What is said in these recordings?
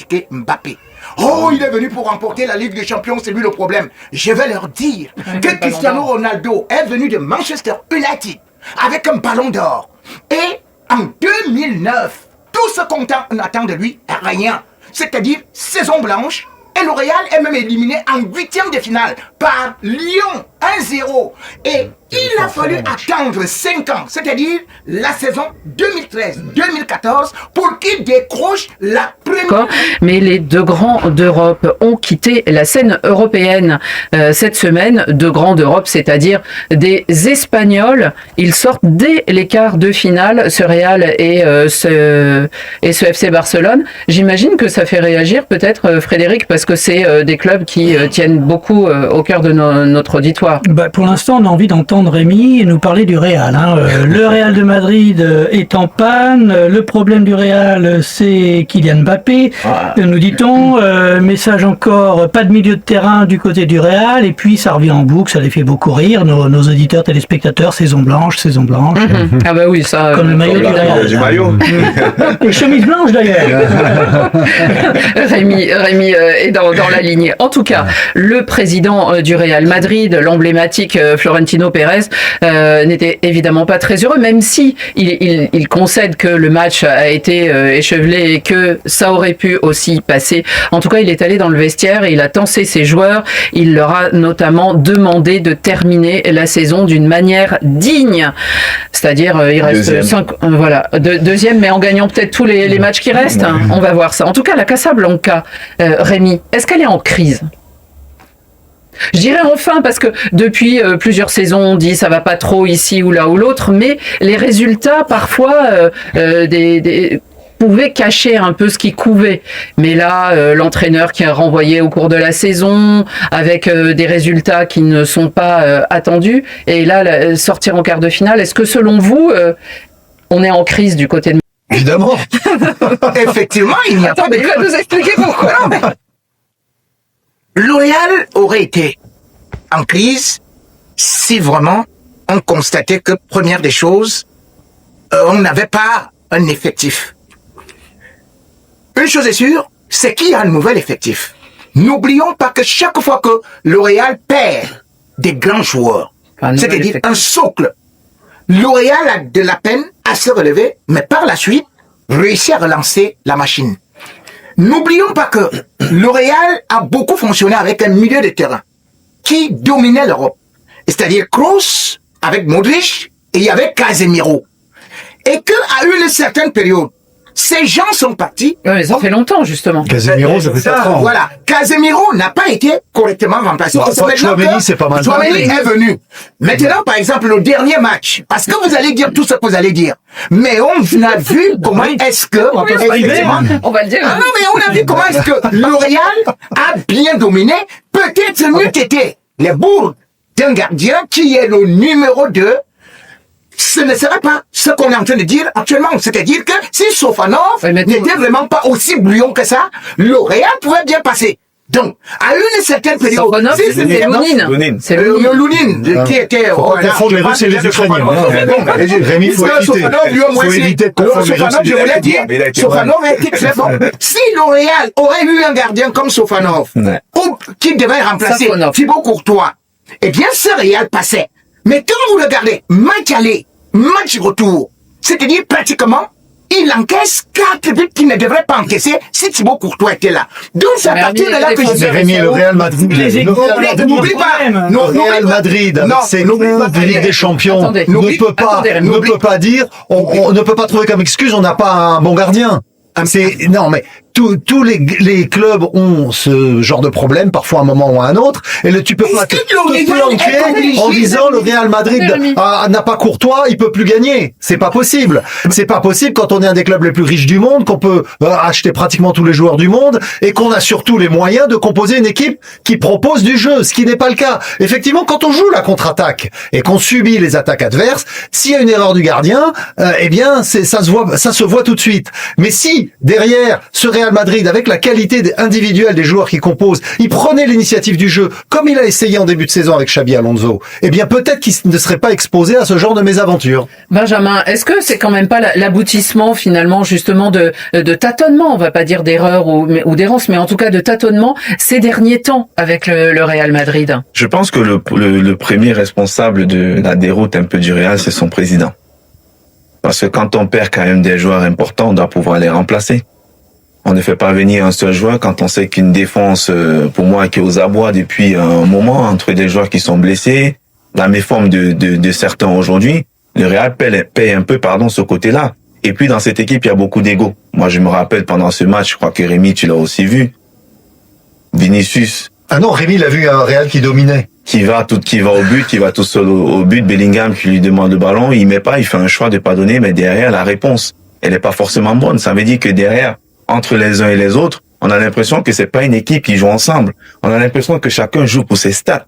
critiquer Mbappé. Oh, il est venu pour remporter la Ligue des Champions, c'est lui le problème. Je vais leur dire que Cristiano Ronaldo est venu de Manchester United avec un ballon d'or. Et en 2009, tout ce qu'on attend de lui, rien. C'est-à-dire saison blanche. Et le Real est même éliminé en 8e de finale par Lyon 1-0. Et il a fallu attendre 5 ans, c'est-à-dire la saison 2013-2014, pour qu'il décroche la première. Mais les deux grands d'Europe ont quitté la scène européenne cette semaine. Deux grands d'Europe, c'est-à-dire des Espagnols. Ils sortent dès les quarts de finale, ce Real et ce FC Barcelone. J'imagine que ça fait réagir peut-être, Frédéric, parce que c'est des clubs qui tiennent beaucoup au cœur de notre auditoire. Pour l'instant, on a envie d'entendre Rémi nous parler du Real. Le Real de Madrid est en panne. Le problème du Real, c'est Kylian Mbappé. Nous dit-on. Message encore, pas de milieu de terrain du côté du Real. Et puis, ça revient en boucle. Ça les fait beaucoup rire. Nos auditeurs, téléspectateurs, saison blanche. Ah bah oui, ça... Comme le maillot du Real. Du maillot. Et chemise blanche, d'ailleurs. Rémi est dans la ligne. En tout cas, le président du Real Madrid, l'emblématique Florentino Pérez, n'était évidemment pas très heureux, même si il concède que le match a été échevelé et que ça aurait pu aussi passer. En tout cas, il est allé dans le vestiaire et il a tensé ses joueurs. Il leur a notamment demandé de terminer la saison d'une manière digne. C'est-à-dire, il reste 5, deuxième, mais en gagnant peut-être tous les matchs qui restent. On va voir ça. En tout cas, la Casablanca, Rémi, est-ce qu'elle est en crise ? Je dirais enfin, parce que depuis plusieurs saisons, on dit ça va pas trop ici ou là ou l'autre, mais les résultats, parfois, pouvaient cacher un peu ce qui couvait. Mais là, l'entraîneur qui a renvoyé au cours de la saison, avec des résultats qui ne sont pas attendus, et là, sortir en quart de finale, est-ce que selon vous, on est en crise du côté de... Évidemment. Effectivement, il n'y a pas de... Il va nous expliquer pourquoi. L'Oréal aurait été en crise si vraiment on constatait que, première des choses, on n'avait pas un effectif. Une chose est sûre, c'est qu'il y a un nouvel effectif. N'oublions pas que chaque fois que L'Oréal perd des grands joueurs, c'est-à-dire un socle, L'Oréal a de la peine à se relever, mais par la suite, réussit à relancer la machine. N'oublions pas que L'Oréal a beaucoup fonctionné avec un milieu de terrain qui dominait l'Europe. C'est-à-dire Kroos avec Modric et il y avait Casemiro. Et qu'à une certaine période, ces gens sont partis. Oui, ça fait longtemps, justement. Casemiro, ça fait 4 ans. Voilà. Casemiro n'a pas été correctement remplacé. Chouameni, c'est pas mal. Chouameni est venu. Maintenant, par exemple, le dernier match, parce que vous allez dire tout ce que vous allez dire, mais on a vu comment est-ce que... On va le dire. Ah non, mais on a vu comment est-ce que L'Oréal a bien dominé. Peut-être mieux qu'était les bourgs d'un gardien qui est le numéro 2. Ce ne serait pas ce qu'on est en train de dire actuellement. C'est-à-dire que si Sofanov n'était vraiment pas aussi bouillon que ça, L'Oréal pouvait bien passer. Donc, à une certaine période... Sofanov, c'est Lounine. C'est Lounine, qui était... Faut confondre les Russes et les Ukrainiens. Rémi, il faut éviter de confondre les Russes et les Ukrainiens. Sofanov a été très bon. Si L'Oréal aurait eu un gardien comme Sofanov, ou qui devait remplacer Thibaut Courtois, eh bien, ce Real passait. Mais quand vous regardez, match aller, match retour, c'est-à-dire pratiquement, il encaisse 4 buts qu'il ne devrait pas encaisser si Thibaut Courtois était là. Donc c'est à partir de là que je dis... Rémi, le Real Madrid... N'oublie pas... Le Real Madrid, avec ses coups de Ligue des Champions, ne peut pas dire... On ne peut pas trouver comme excuse, on n'a pas un bon gardien. Non, mais tous les clubs ont ce genre de problème, parfois à un moment ou à un autre, et tu peux pas te planquer en disant le Real Madrid n'a pas Courtois, il peut plus gagner. C'est pas possible. C'est pas possible quand on est un des clubs les plus riches du monde, qu'on peut acheter pratiquement tous les joueurs du monde, et qu'on a surtout les moyens de composer une équipe qui propose du jeu, ce qui n'est pas le cas. Effectivement, quand on joue la contre-attaque, et qu'on subit les attaques adverses, s'il y a une erreur du gardien, eh bien, ça se voit tout de suite. Mais si, derrière, ce Real Real Madrid, avec la qualité individuelle des joueurs qui composent, il prenait l'initiative du jeu, comme il a essayé en début de saison avec Xabi Alonso, eh bien peut-être qu'il ne serait pas exposé à ce genre de mésaventures. Benjamin, est-ce que c'est quand même pas l'aboutissement finalement justement de tâtonnement, on va pas dire d'erreur ou d'errance, mais en tout cas de tâtonnement ces derniers temps avec le Real Madrid? Je pense que le premier responsable de la déroute un peu du Real, c'est son président. Parce que quand on perd quand même des joueurs importants, on doit pouvoir les remplacer. On ne fait pas venir un seul joueur quand on sait qu'une défense, pour moi, qui est aux abois depuis un moment, entre des joueurs qui sont blessés, la méforme de certains aujourd'hui, le Real paye un peu, ce côté-là. Et puis dans cette équipe, il y a beaucoup d'ego. Moi, je me rappelle pendant ce match, je crois que Rémi, tu l'as aussi vu. Vinicius. Ah non, Rémi l'a vu un Real qui dominait. Qui va au but, qui va tout seul au but. Bellingham qui lui demande le ballon, il met pas, il fait un choix de pas donner, mais derrière la réponse, elle est pas forcément bonne. Ça veut dire que derrière, entre les uns et les autres, on a l'impression que c'est pas une équipe qui joue ensemble. On a l'impression que chacun joue pour ses stats.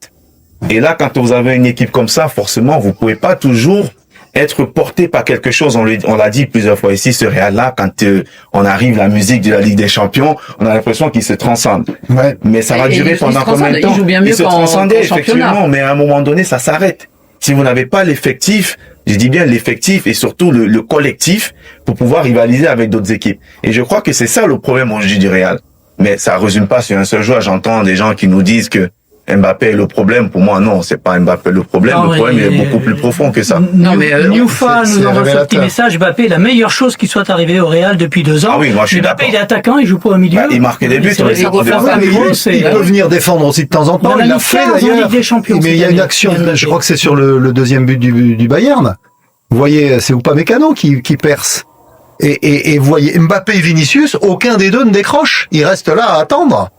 Et là, quand vous avez une équipe comme ça, forcément, vous pouvez pas toujours être porté par quelque chose. On l'a dit plusieurs fois ici, ce Real-là, quand on arrive la musique de la Ligue des Champions, on a l'impression qu'il se transcende. Ouais. Mais ça va durer pendant combien de temps? Il se transcendait, effectivement, mais à un moment donné, ça s'arrête. Si vous n'avez pas l'effectif, je dis bien l'effectif et surtout le collectif pour pouvoir rivaliser avec d'autres équipes. Et je crois que c'est ça le problème aujourd'hui du Real. Mais ça résume pas sur un seul joueur. J'entends des gens qui nous disent que Mbappé est le problème. Pour moi, non, c'est pas Mbappé le problème. Non, le problème, il est beaucoup plus profond que ça. Non, mais Newfa nous envoie ce petit message. Mbappé est la meilleure chose qui soit arrivée au Real depuis 2 ans. Ah oui, moi, je suis Mbappé, il est attaquant, il joue pas au milieu. Il marque des buts. Il peut venir défendre aussi de temps en temps. Il l'a fait d'ailleurs. Mais il y a une action, je crois que c'est sur le deuxième but du Bayern. Vous voyez, c'est Upamecano qui perce. Et vous voyez, Mbappé et Vinicius, aucun des deux ne décroche. Il reste là à attendre.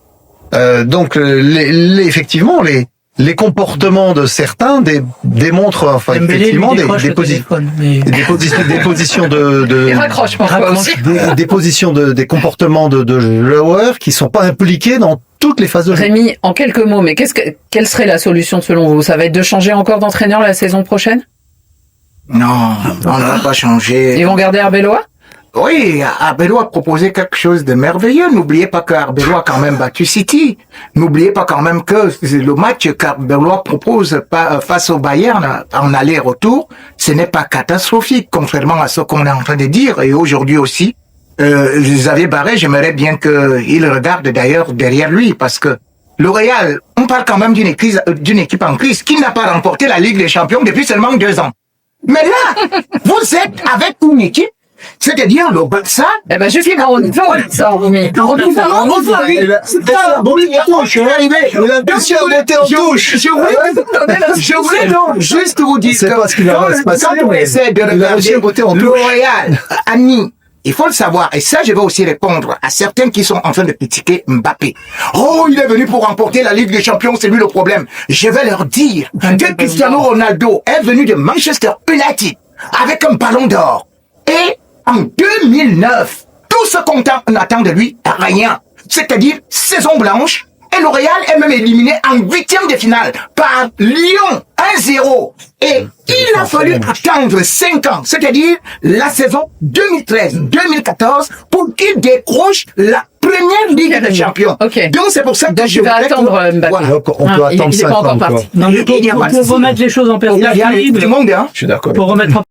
Donc effectivement les comportements de certains démontrent enfin effectivement des positions de il raccroche parfois aussi. des positions des comportements de joueurs qui sont pas impliqués dans toutes les phases de jeu. Rémi, en quelques mots, mais quelle serait la solution selon vous? Ça va être de changer encore d'entraîneur la saison prochaine? Non, on ne va pas changer. Ils vont garder Arbeloa? Oui, Arbeloa a proposé quelque chose de merveilleux. N'oubliez pas qu'Arbeloa a quand même battu City. N'oubliez pas quand même que le match qu'Arbeloa propose face au Bayern en aller-retour, ce n'est pas catastrophique, contrairement à ce qu'on est en train de dire. Et aujourd'hui aussi, Xavier Barret, j'aimerais bien qu'il regarde d'ailleurs derrière lui, parce que le Real, on parle quand même d'une équipe en crise qui n'a pas remporté la Ligue des Champions depuis seulement 2 ans. Mais là, vous êtes avec une équipe, c'est-à-dire le Barça. Eh ben, justement, on y va, ça, Rémi. On y va. Je suis arrivé. Je voulais donc juste vous dire que quand on essaie de regarder le Real, Annie, il faut le savoir, et ça je vais aussi répondre à certains qui sont en train de critiquer Mbappé. Oh, il est venu pour remporter la Ligue des Champions, c'est lui le problème. Je vais leur dire que Cristiano Ronaldo est venu de Manchester United avec un ballon d'or. Et en 2009, tout ce qu'on attend de lui, rien. C'est-à-dire saison blanche, et le Real est même éliminé en 8e de finale par Lyon 1-0. Et il a fallu attendre 5 ans, c'est-à-dire la saison 2013-2014, pour qu'il décroche la première Ligue des Champions. Okay. Donc c'est pour ça que je vais attendre Mbappé. Voilà. On peut attendre 5 ans. Non, pour remettre les choses en perspective. Tout le monde, hein. Je suis d'accord. Pour remettre en